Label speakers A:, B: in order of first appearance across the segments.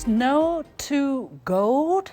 A: Snow to gold?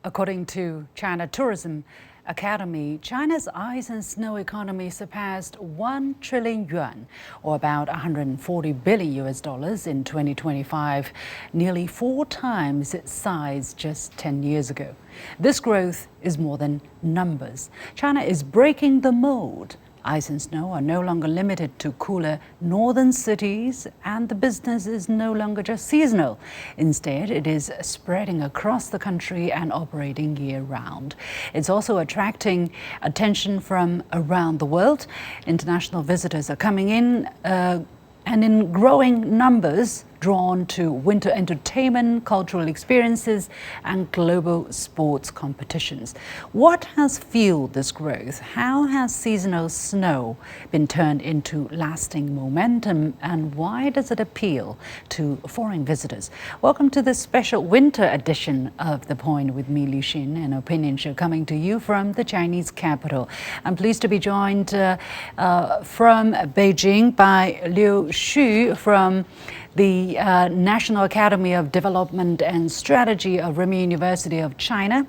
A: According to China Tourism Academy, China's ice and snow economy surpassed 1 trillion yuan, or about 140 billion US dollars in 2025, nearly 4 times its size just 10 years ago. This growth is more than numbers. China is breaking the mold. Ice and snow are no longer limited to cooler northern cities, and the business is no longer just seasonal. Instead, it is spreading across the country and operating year-round. It's also attracting attention from around the world. International visitors are coming in and in growing numbers, drawn to winter entertainment, cultural experiences, and global sports competitions. What has fueled this growth? How has seasonal snow been turned into lasting momentum, and why does it appeal to foreign visitors? Welcome to this special winter edition of The Point with me, Liu Xin, an opinion show coming to you from the Chinese capital. I'm pleased to be joined from Beijing by Liu Xu from the National Academy of Development and Strategy of Renmin University of China,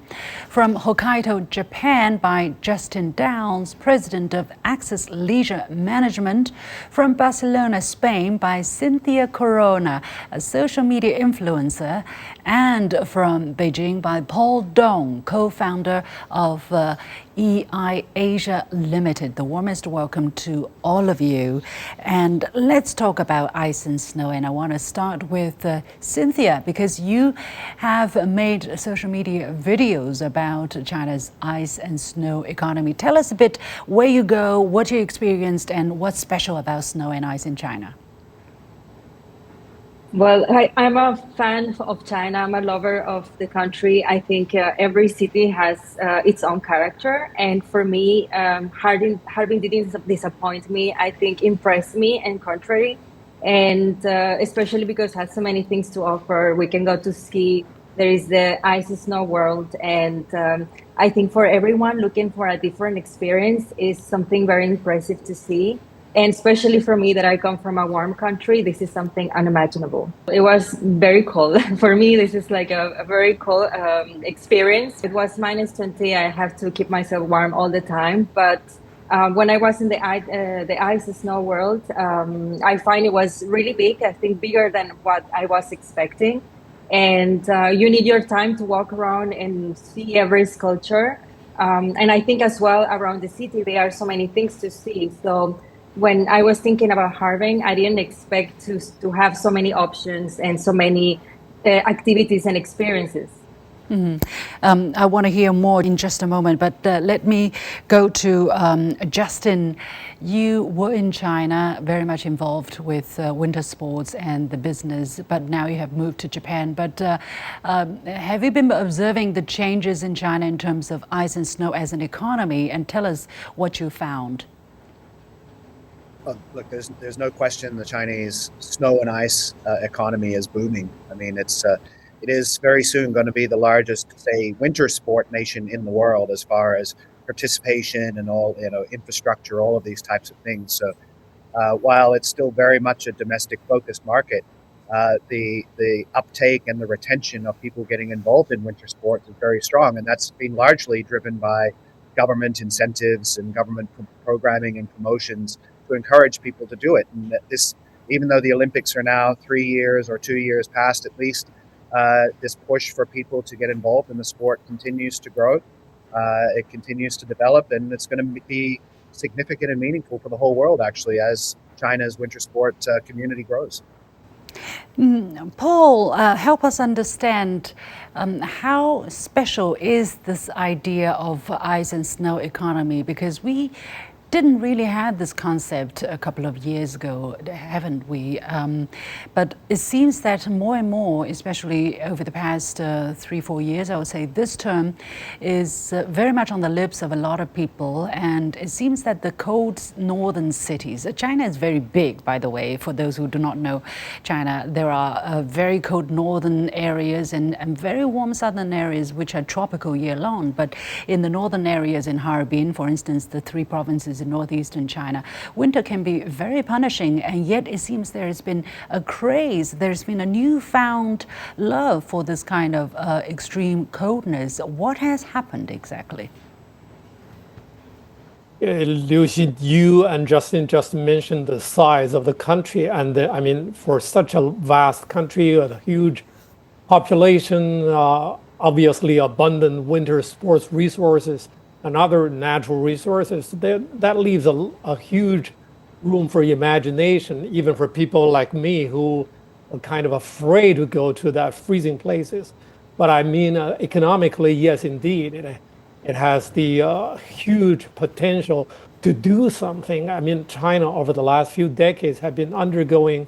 A: from Hokkaido, Japan by Justin Downs, President of Access Leisure Management, from Barcelona, Spain by Cynthia Corona, a social media influencer, and from Beijing by Paul Dong, co-founder of EI Asia Limited. The warmest welcome to all of you. And let's talk about ice and snow. And I want to start with Cynthia, because you have made social media videos about China's ice and snow economy. Tell us a bit where you go, what you experienced, and what's special about snow and ice in China.
B: Well, I'm a fan of China. I'm a lover of the country. I think every city has its own character. And for me, Harbin didn't disappoint me. I think impressed me and contrary. And especially because it has so many things to offer. We can go to ski. There is the ice and snow world. And I think for everyone looking for a different experience is something very impressive to see. And especially for me that I come from a warm country, this is something unimaginable. It was very cold. For me, this is like a very cold experience. It was minus 20. I have to keep myself warm all the time. But when I was in the ice and snow world, I find it was really big. I think bigger than what I was expecting. And you need your time to walk around and see every sculpture. And I think as well around the city, there are so many things to see. So when I was thinking about Harbin, I didn't expect to have so many options and so many activities and experiences.
A: I want to hear more in just a moment, but let me go to Justin. You were in China, very much involved with winter sports and the business, but now you have moved to Japan. But have you been observing the changes in China in terms of ice and snow as an economy? And tell us what you found.
C: Look, there's no question the Chinese snow and ice economy is booming. I mean, it is very soon going to be the largest, say, winter sport nation in the world as far as participation and all, infrastructure, all of these types of things. So while it's still very much a domestic focused market, the uptake and the retention of people getting involved in winter sports is very strong. And that's been largely driven by government incentives and government programming and promotions to encourage people to do it. And this, even though the Olympics are now 3 years or 2 years past at least, this push for people to get involved in the sport continues to grow. It continues to develop, and it's going to be significant and meaningful for the whole world, actually, as China's winter sport community grows.
A: Paul, help us understand how special is this idea of ice and snow economy, because we didn't really have this concept a couple of years ago, haven't we? But it seems that more and more, especially over the past 3-4 years, I would say this term is very much on the lips of a lot of people. And it seems that the cold northern cities, China is very big, by the way, for those who do not know China. There are very cold northern areas and very warm southern areas which are tropical year long. But in the northern areas in Harbin, for instance, the 3 provinces cities in northeastern China. Winter can be very punishing, and yet it seems there has been a craze. There's been a newfound love for this kind of extreme coldness. What has happened exactly?
D: Liu Xin, you and Justin just mentioned the size of the country, and I mean, for such a vast country, a huge population, obviously abundant winter sports resources and other natural resources, that leaves a huge room for imagination, even for people like me who are kind of afraid to go to that freezing places. But I mean, economically, yes, indeed, it has the huge potential to do something. I mean, China over the last few decades have been undergoing,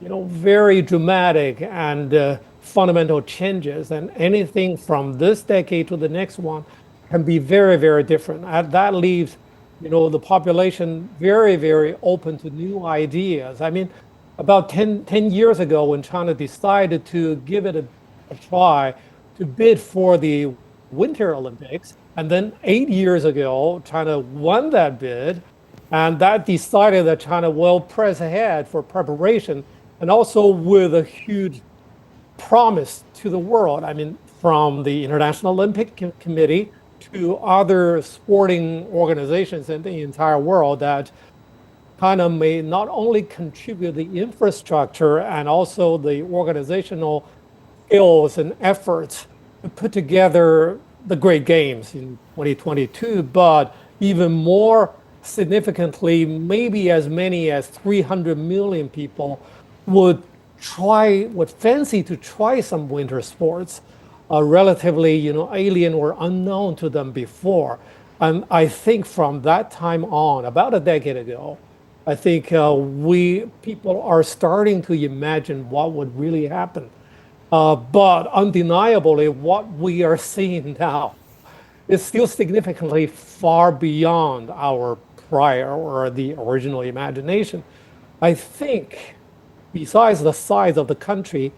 D: very dramatic and fundamental changes, and anything from this decade to the next one can be very, very different. And that leaves, the population very, very open to new ideas. I mean, about 10 years ago, when China decided to give it a try to bid for the Winter Olympics, and then 8 years ago, China won that bid, and that decided that China will press ahead for preparation, and also with a huge promise to the world. I mean, from the International Olympic Committee to other sporting organizations in the entire world, that China may not only contribute the infrastructure and also the organizational skills and efforts to put together the great games in 2022, but even more significantly, maybe as many as 300 million people would fancy to try some winter sports, relatively, alien or unknown to them before. And I think from that time on, about a decade ago, I think people are starting to imagine what would really happen. But undeniably, what we are seeing now is still significantly far beyond our prior or the original imagination. I think, besides the size of the country,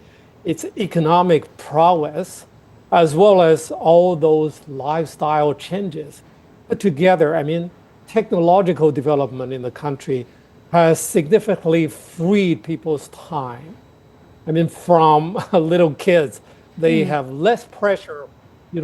D: its economic prowess, as well as all those lifestyle changes put together, I mean, technological development in the country has significantly freed people's time. I mean, from little kids, they have less pressure,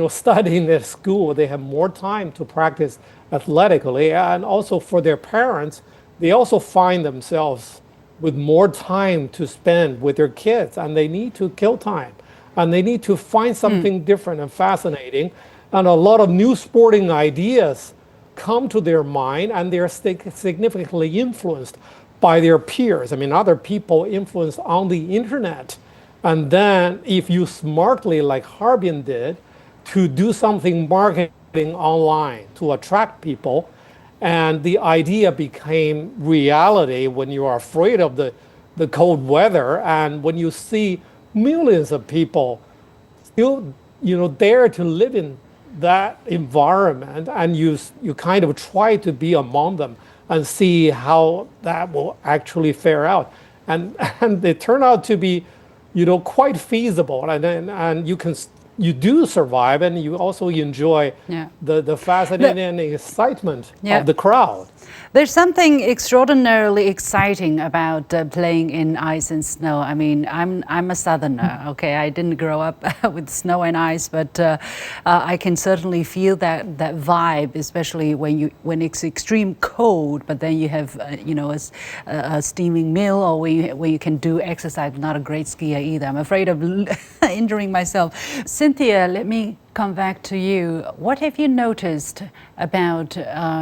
D: studying at school. They have more time to practice athletically. And also for their parents, they also find themselves with more time to spend with their kids, and they need to kill time. And they need to find something different and fascinating. And a lot of new sporting ideas come to their mind, and they're significantly influenced by their peers. I mean, other people influenced on the internet. And then if you smartly, like Harbin did, to do something marketing online to attract people, and the idea became reality when you are afraid of the cold weather, and when you see millions of people still, dare to live in that environment, and you kind of try to be among them and see how that will actually fare out, and they turn out to be, quite feasible, and you do survive, and you also enjoy the fascinating excitement of the crowd.
A: There's something extraordinarily exciting about playing in ice and snow. I mean, I'm a southerner, okay? I didn't grow up with snow and ice, but I can certainly feel that vibe, especially when it's extreme cold, but then you have a steaming meal, or where you can do exercise. I'm not a great skier either. I'm afraid of injuring myself. Cynthia, let me come back to you. What have you noticed about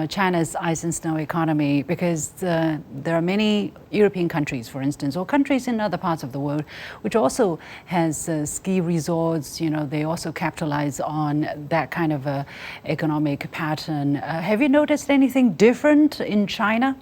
A: China's ice and snow economy? Because there are many European countries, for instance, or countries in other parts of the world, which also has ski resorts. They also capitalize on that kind of economic pattern. Have you noticed anything different in China?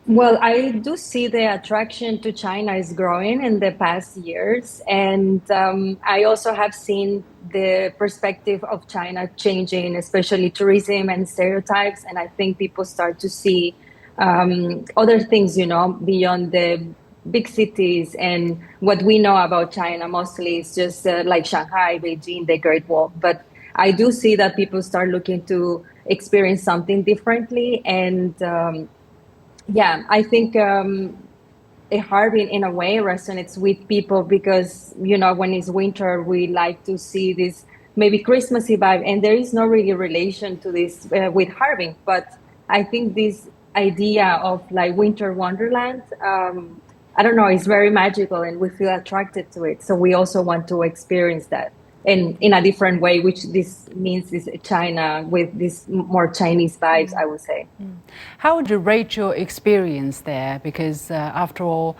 B: Well, I do see the attraction to China is growing in the past years. And I also have seen the perspective of China changing, especially tourism and stereotypes. And I think people start to see other things, beyond the big cities. And what we know about China mostly is just like Shanghai, Beijing, the Great Wall. But I do see that people start looking to experience something differently. And yeah, I think a Harbin in a way resonates with people because, you know, when it's winter, we like to see this maybe Christmassy vibe, and there is no really relation to this with Harbin. But I think this idea of like winter wonderland, I don't know, it's very magical, and we feel attracted to it. So we also want to experience that in a different way, which this means is China with this more Chinese vibes, I would say.
A: How would you rate your experience there? Because after all,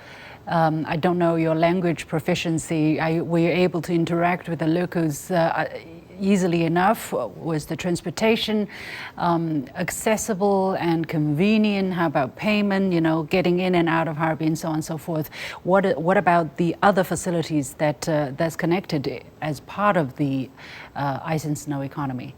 A: I don't know your language proficiency. Were you able to interact with the locals easily enough? Was the transportation accessible and convenient? How about payment, you know, getting in and out of Harbin, so on and so forth? What about the other facilities that's connected as part of the ice and snow economy?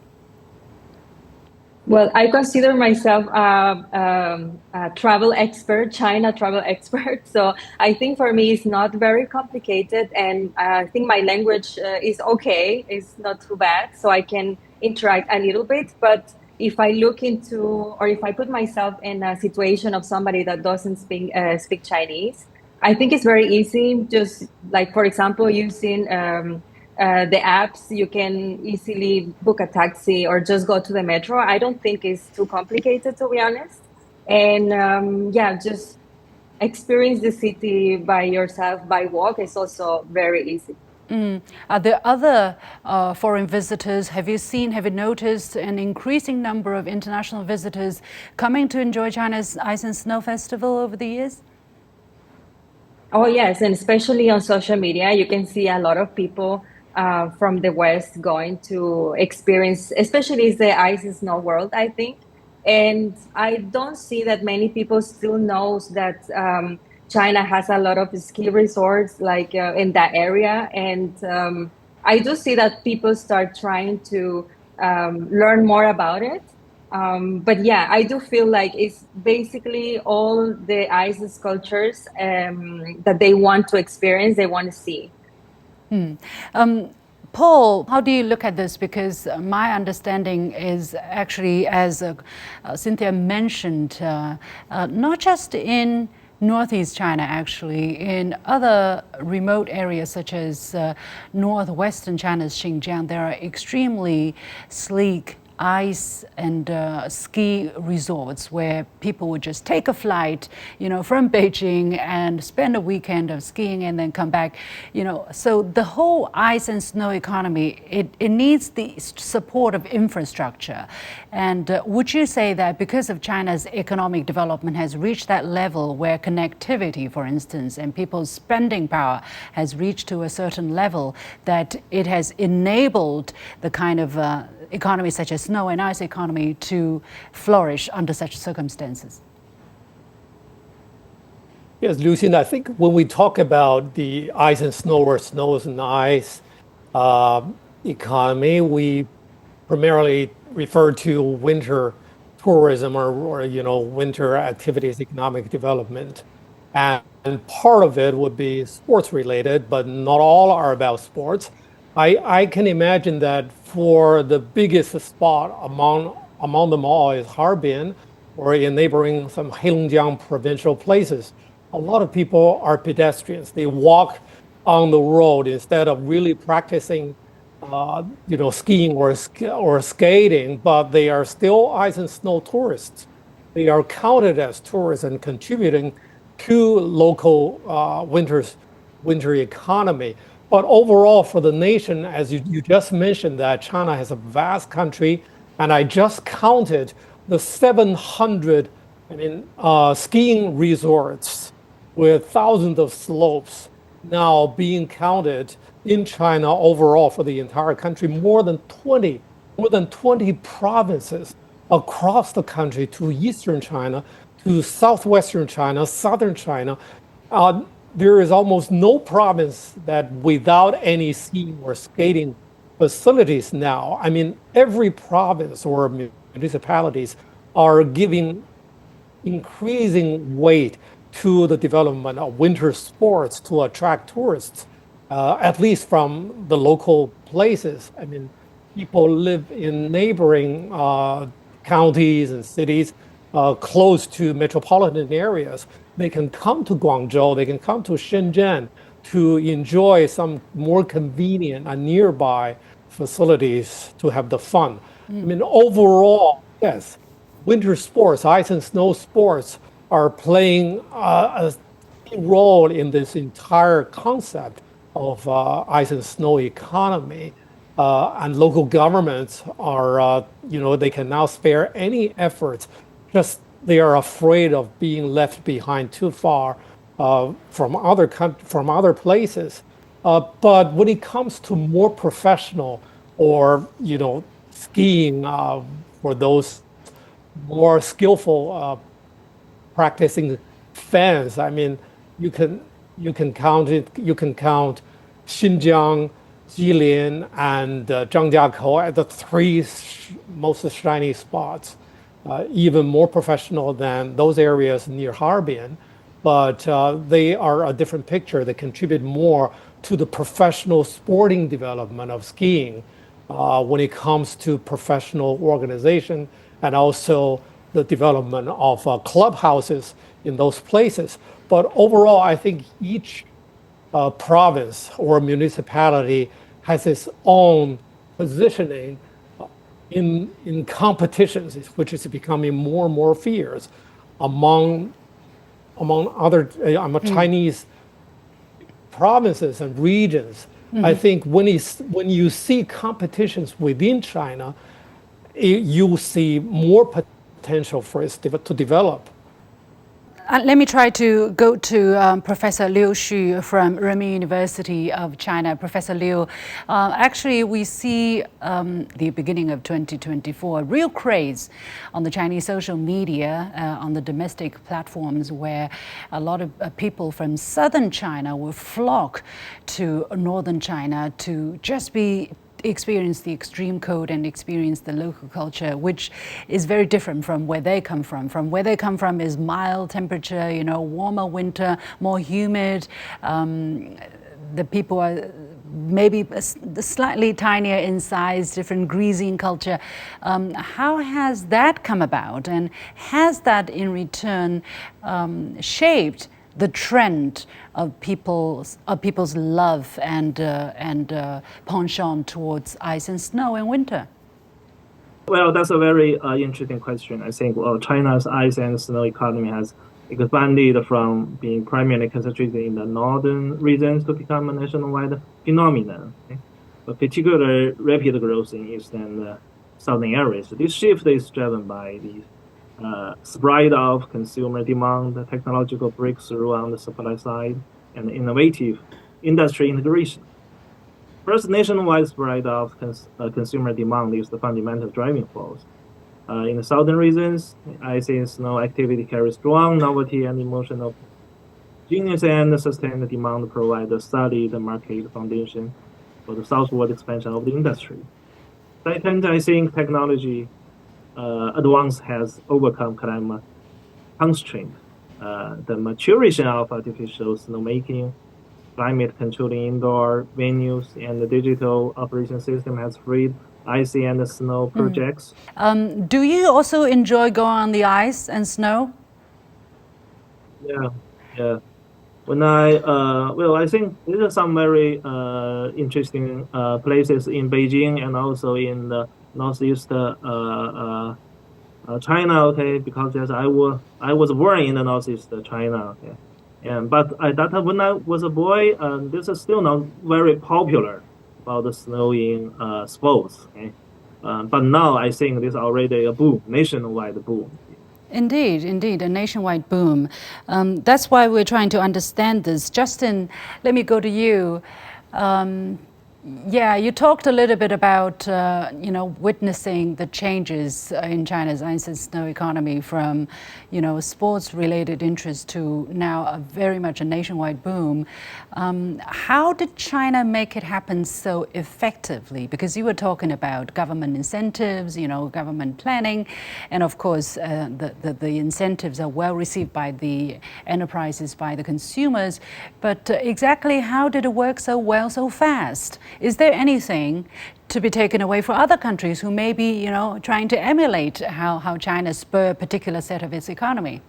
B: Well, I consider myself a travel expert, China travel expert. So I think for me it's not very complicated, and I think my language is okay. It's not too bad, so I can interact a little bit. But if I look into, or if I put myself in a situation of somebody that doesn't speak Chinese, I think it's very easy. Just like, for example, using the apps, you can easily book a taxi or just go to the metro. I don't think it's too complicated, to be honest. And yeah, just experience the city by yourself by walk is also very easy.
A: Are there other foreign visitors? Have you noticed an increasing number of international visitors coming to enjoy China's Ice and Snow Festival over the years?
B: Oh, yes, and especially on social media, you can see a lot of people from the West going to experience, especially it's the ice and snow world, I think. And I don't see that many people still knows that China has a lot of ski resorts like in that area. And I do see that people start trying to learn more about it. But yeah, I do feel like it's basically all the ice sculptures that they want to experience, they want to see.
A: Paul, how do you look at this? Because my understanding is actually, as Cynthia mentioned, not just in Northeast China, actually, in other remote areas such as northwestern China's Xinjiang, there are extremely sleek ice and ski resorts where people would just take a flight, you know, from Beijing and spend a weekend of skiing and then come back, you know. So the whole ice and snow economy, it needs the support of infrastructure. And would you say that because of China's economic development has reached that level where connectivity, for instance, and people's spending power has reached to a certain level, that it has enabled the kind of economy such as snow and ice economy to flourish under such circumstances?
D: Yes, Lucian, I think when we talk about the ice and snow or snows and ice economy, we primarily refer to winter tourism or you know, winter activities, economic development. And part of it would be sports related, but not all are about sports. I can imagine that for the biggest spot among them all is Harbin, or in neighboring some Heilongjiang provincial places. A lot of people are pedestrians. They walk on the road instead of really practicing, you know, skiing or skating. But they are still ice and snow tourists. They are counted as tourists and contributing to local winter economy. But overall, for the nation, as you just mentioned, that China has a vast country, and I just counted the 700 skiing resorts with thousands of slopes now being counted in China overall for the entire country. More than 20 provinces across the country, to eastern China, to southwestern China, southern China. There is almost no province that without any skiing or skating facilities now. I mean, every province or municipalities are giving increasing weight to the development of winter sports to attract tourists, at least from the local places. I mean, people live in neighboring counties and cities close to metropolitan areas, they can come to Guangzhou, they can come to Shenzhen to enjoy some more convenient and nearby facilities to have the fun. I mean, overall, yes, winter sports, ice and snow sports are playing a key role in this entire concept of ice and snow economy. And local governments are, they can now spare any efforts. Just they are afraid of being left behind too far from other places. But when it comes to more professional or skiing for those more skillful practicing fans, I mean, you can count it. You can count Xinjiang, Jilin, and Zhangjiakou at the three most shiny spots. Even more professional than those areas near Harbin, but they are a different picture. They contribute more to the professional sporting development of skiing when it comes to professional organization and also the development of clubhouses in those places. But overall, I think each province or municipality has its own positioning in competitions, which is becoming more and more fierce among Chinese provinces and regions. I think when you see competitions within China, you see more potential for it to develop.
A: Let me try to go to Professor Liu Xu from Renmin University of China. Professor Liu, actually we see the beginning of 2024, a real craze on the Chinese social media, on the domestic platforms, where a lot of people from southern China will flock to northern China to just experience the extreme cold and experience the local culture, which is very different from where they come from. From where they come from is mild temperature, warmer winter, more humid. The people are maybe slightly tinier in size, different greasy culture. How has that come about, and has that in return shaped the trend of people's love and penchant towards ice and snow in winter?
E: Well, that's a very interesting question. I think China's ice and snow economy has expanded from being primarily concentrated in the northern regions to become a nationwide phenomenon. Okay? A particularly rapid growth in eastern and southern areas. This shift is driven by the spread of consumer demand, the technological breakthrough on the supply side, and innovative industry integration. First, nationwide spread of consumer demand is the fundamental driving force. In the southern regions, ice and snow activity carries strong novelty and emotional genius, and sustained demand provide a solid market foundation for the southward expansion of the industry. Second, I think technology advance has overcome climate constraint. The maturation of artificial snowmaking, climate controlling indoor venues, and the digital operation system has freed ice and snow projects.
A: Do you also enjoy going on the ice and snow?
E: Yeah. When I think there are some very interesting places in Beijing and also in the northeast China. Okay, because yes, I was born in the northeast China. Okay, but when I was a boy, this is still not very popular about the snowing sports. Okay, but now I think this is already a boom, nationwide boom.
A: Indeed, a nationwide boom. That's why we're trying to understand this. Justin, let me go to you. You talked a little bit about, witnessing the changes in China's ice and snow economy from, sports-related interest to now very much a nationwide boom. How did China make it happen so effectively? Because you were talking about government incentives, government planning, and of course, the incentives are well received by the enterprises, by the consumers. But exactly how did it work so well, so fast? Is there anything to be taken away for other countries who may be, trying to emulate how China spur a particular set of its economy?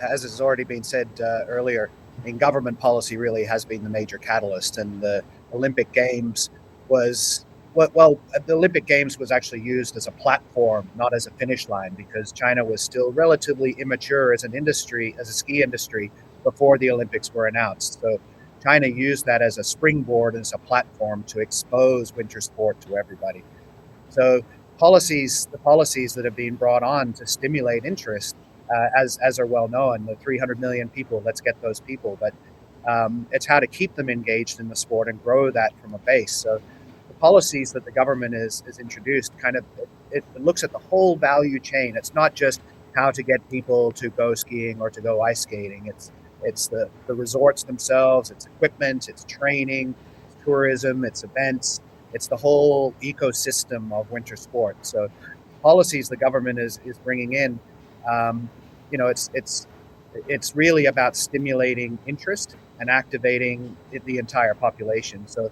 C: As has already been said earlier, government policy really has been the major catalyst, and the Olympic Games was the Olympic Games was actually used as a platform, not as a finish line, because China was still relatively immature as an industry, as a ski industry, before the Olympics were announced. So China used that as a springboard, as a platform to expose winter sport to everybody. So the policies that have been brought on to stimulate interest, as are well known, the 300 million people, let's get those people. But it's how to keep them engaged in the sport and grow that from a base. So the policies that the government is introduced it looks at the whole value chain. It's not just how to get people to go skiing or to go ice skating. It's the resorts themselves, it's equipment, it's training, it's tourism, it's events. It's the whole ecosystem of winter sport. So policies the government is bringing in, it's really about stimulating interest and activating the entire population. So,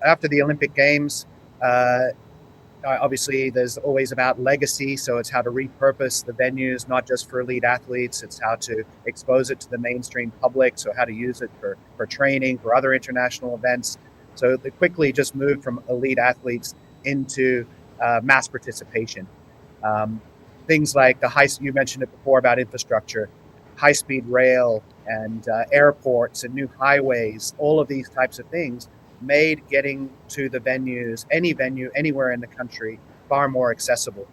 C: after the Olympic Games, obviously there's always about legacy. So it's how to repurpose the venues, not just for elite athletes. It's how to expose it to the mainstream public. So how to use it for training, for other international events. So they quickly just moved from elite athletes into mass participation. Things like you mentioned it before about infrastructure, high-speed rail and airports and new highways, all of these types of things made getting to the venues, any venue, anywhere in the country, far more accessible.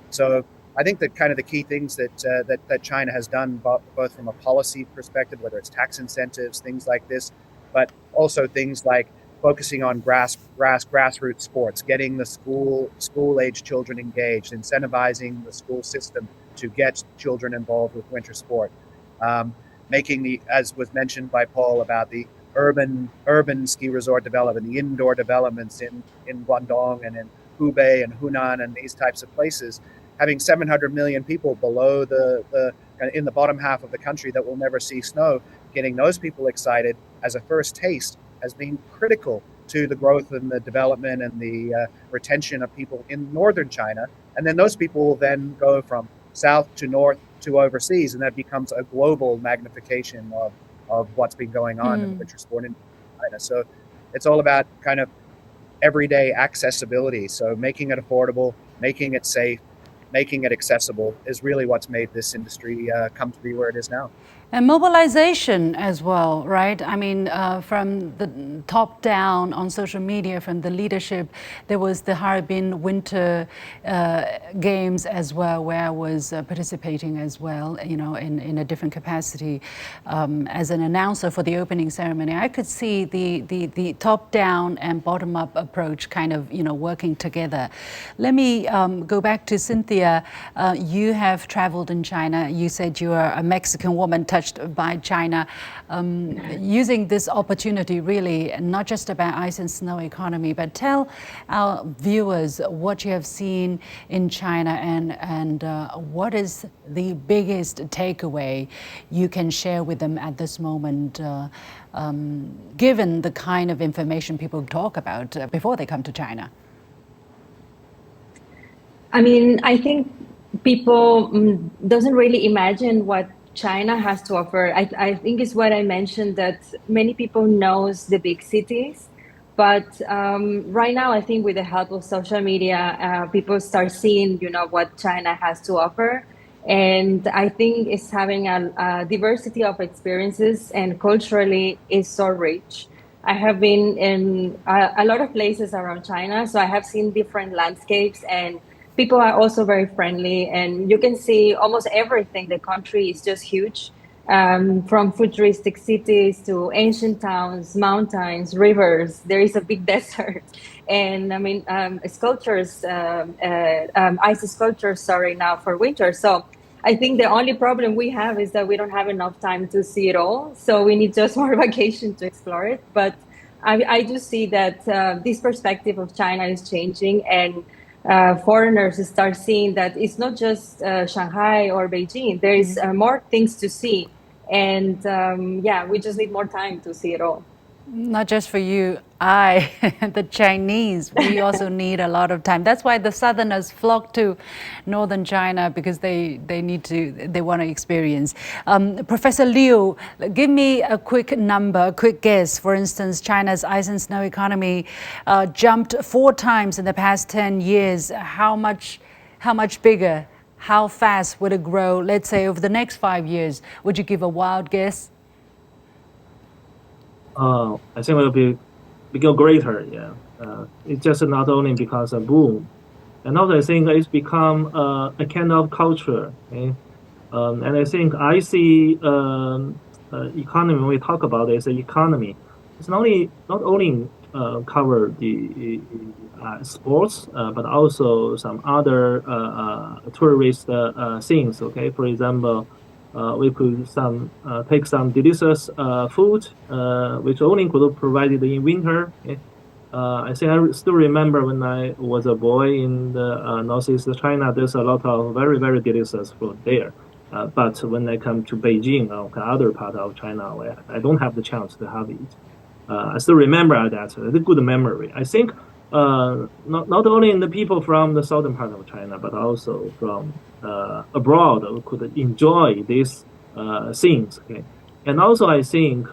C: So I think that kind of the key things that China has done, both from a policy perspective, whether it's tax incentives, things like this, but also things like focusing on grassroots sports, getting the school-age children engaged, incentivizing the school system to get children involved with winter sport, making as was mentioned by Paul, about the urban ski resort development, the indoor developments in Guangdong and in Hubei and Hunan and these types of places, having 700 million people below in the bottom half of the country that will never see snow, getting those people excited as a first taste has been critical to the growth and the development and the retention of people in northern China. And then those people will then go from south to north to overseas, and that becomes a global magnification of what's been going on in winter sport in China. So it's all about kind of everyday accessibility. So making it affordable, making it safe, making it accessible is really what's made this industry come to be where it is now.
A: And mobilization as well, right? I mean, from the top down on social media, from the leadership, there was the Harbin Winter Games as well, where I was participating as well, in a different capacity as an announcer for the opening ceremony. I could see the top down and bottom up approach kind of, working together. Let me go back to Cynthia. You have traveled in China. You said you are a Mexican woman touched by China, using this opportunity really not just about ice and snow economy, but tell our viewers what you have seen in China and what is the biggest takeaway you can share with them at this moment, given the kind of information people talk about before they come to China.
B: I mean, I think people doesn't really imagine what China has to offer. I think it's what I mentioned, that many people knows the big cities, but right now I think with the help of social media, people start seeing, what China has to offer. And I think it's having a diversity of experiences, and culturally is so rich. I have been in a lot of places around China, so I have seen different landscapes, and people are also very friendly, and you can see almost everything. The country is just huge, from futuristic cities to ancient towns, mountains, rivers. There is a big desert, and I mean, sculptures, ice sculptures, sorry, now for winter. So I think the only problem we have is that we don't have enough time to see it all. So we need just more vacation to explore it. But I do see that this perspective of China is changing, and foreigners start seeing that it's not just Shanghai or Beijing. There is more things to see, and we just need more time to see it all.
A: Not just for you, the Chinese, we also need a lot of time. That's why the Southerners flock to northern China, because they want to experience. Professor Liu, give me a quick number, a quick guess. For instance, China's ice and snow economy jumped 4 times in the past 10 years. How much bigger, how fast would it grow, let's say, over the next 5 years? Would you give a wild guess?
E: I think it will become greater. Yeah, it's just not only because of boom, and also I think it's become a kind of culture. Okay? And I think I see economy, when we talk about it, it's an economy. It's not only cover the sports, but also some other tourist things. Okay, for example. We could take some delicious food, which only could be provided in winter. Okay? I think I still remember when I was a boy in the northeast China, there's a lot of very, very delicious food there. But when I come to Beijing or other part of China, I don't have the chance to have it. I still remember that. It's a good memory. I think not only the people from the southern part of China, but also from abroad could enjoy these things. Okay? And also I think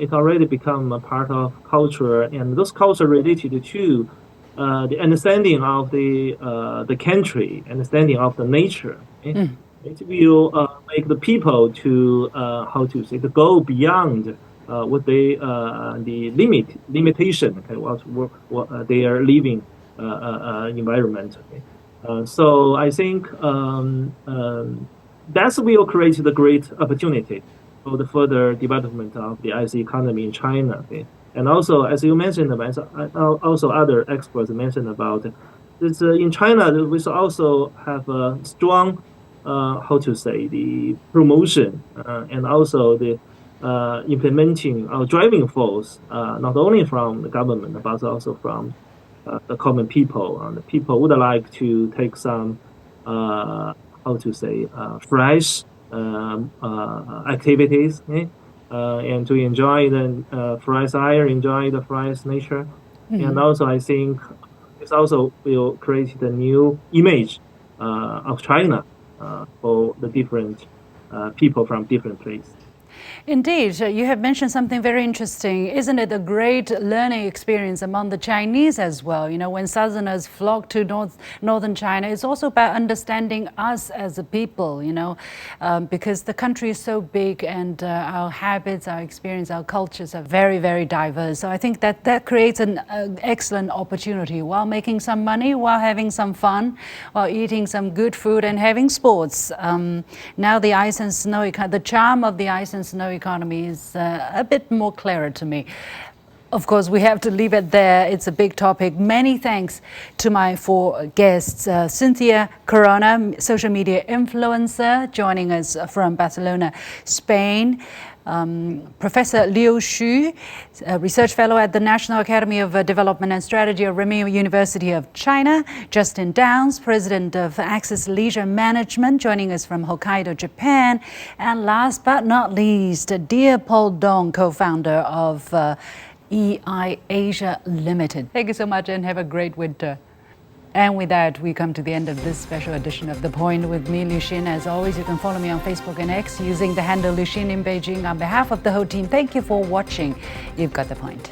E: it already become a part of culture, and those culture related to the understanding of the country, understanding of the nature. Okay? It will make the people to to go beyond what they the limitation, okay, what they are living environment. Okay? So I think that will create the great opportunity for the further development of the IC economy in China. Okay? And also, as you mentioned, also other experts mentioned about this, in China, we also have a strong, the promotion and also the implementing our driving force, not only from the government, but also from the common people. The people would like to take some, fresh activities, and to enjoy the fresh air, enjoy the fresh nature. And also, I think this also will create the new image of China for the different people from different places.
A: Indeed, you have mentioned something very interesting. Isn't it a great learning experience among the Chinese as well? You know, when Southerners flock to northern China, it's also about understanding us as a people, you know, because the country is so big and our habits, our experience, our cultures are very, very diverse. So I think that creates an excellent opportunity while making some money, while having some fun, while eating some good food and having sports. Now the ice and snow, the charm of the ice and snow economy is a bit more clearer to me. Of course, we have to leave it there. It's a big topic. Many thanks to my 4 guests. Cynthia Corona, social media influencer, joining us from Barcelona, Spain. Professor Liu Xu, research fellow at the National Academy of Development and Strategy of Renmin University of China. Justin Downs, president of Access Leisure Management, joining us from Hokkaido, Japan. And last but not least, dear Paul Dong, co-founder of EI Asia Limited. Thank you so much and have a great winter. And with that, we come to the end of this special edition of The Point with me, Liu Xin. As always, you can follow me on Facebook and X using the handle Liu Xin in Beijing. On behalf of the whole team, thank you for watching. You've got the point.